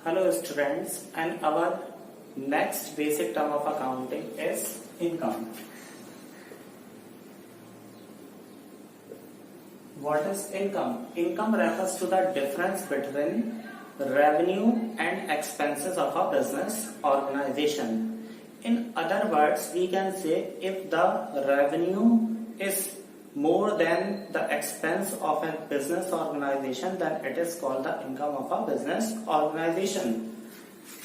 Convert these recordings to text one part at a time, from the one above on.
Hello students, and our next basic term of accounting is income. What is income? Income refers to the difference between revenue and expenses of a business organization. In other words, we can say if the revenue is more than the expense of a business organization, then it is called the income of a business organization.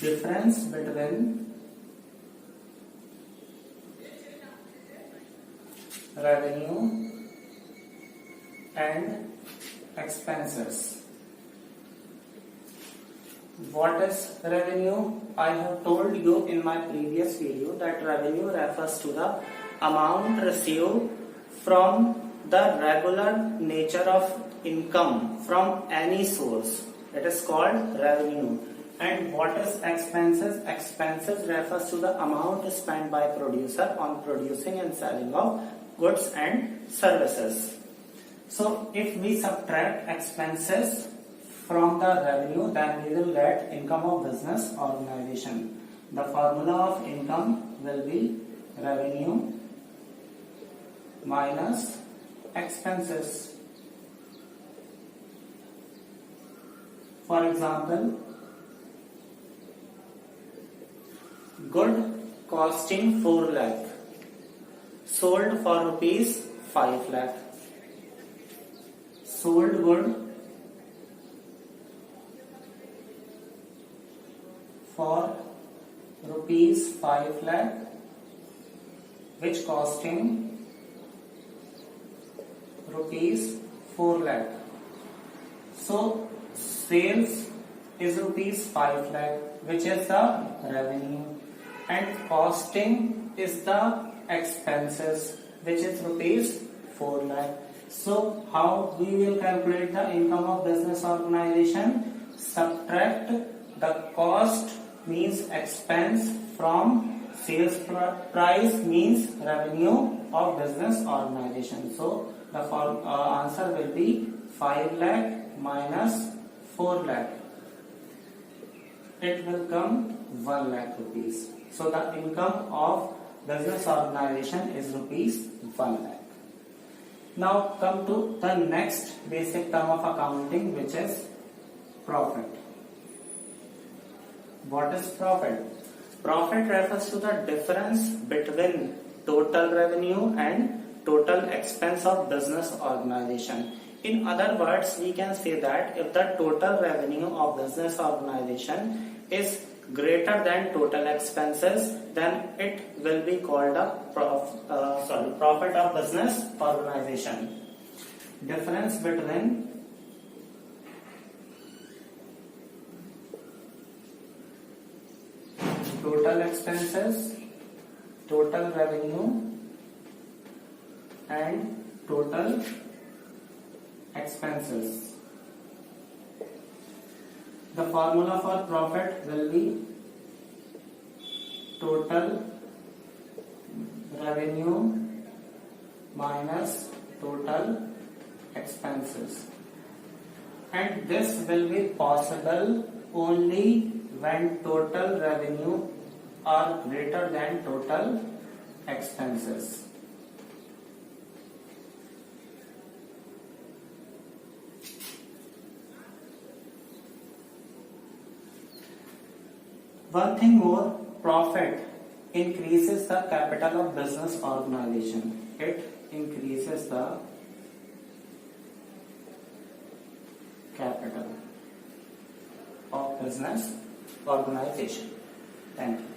Difference between revenue and expenses. What is revenue? I have told you in my previous video that revenue refers to the amount received from the regular nature of income from any source. It is called revenue. And what is expenses? Expenses refers to the amount spent by producer on producing and selling of goods and services. So if we subtract expenses from the revenue, then we will get income of business organization. The formula of income will be revenue minus expenses. For example, good costing 4 lakh sold for rupees 5 lakh. Sold good for rupees 5 lakh, which costing rupees 4 lakh. So sales is rupees 5 lakh, which is the revenue, and costing is the expenses, which is rupees 4 lakh. So how we will calculate the income of business organization? Subtract the cost means expense from sales price means revenue of business organization. So the answer will be 5 lakh minus 4 lakh. It will come 1 lakh rupees. So the income of business organization is rupees 1 lakh. Now come to the next basic term of accounting, which is profit. What is profit? Profit refers to the difference between total revenue and total expense of business organization. In other words, we can say that if the total revenue of business organization is greater than total expenses, then it will be called a profit of business organization. Difference between total expenses, total revenue and total expenses. The formula for profit will be total revenue minus total expenses. And this will be possible only when total revenue are greater than total expenses. One thing more, profit increases the capital of business organization. It increases the capital of business organization. Thank you.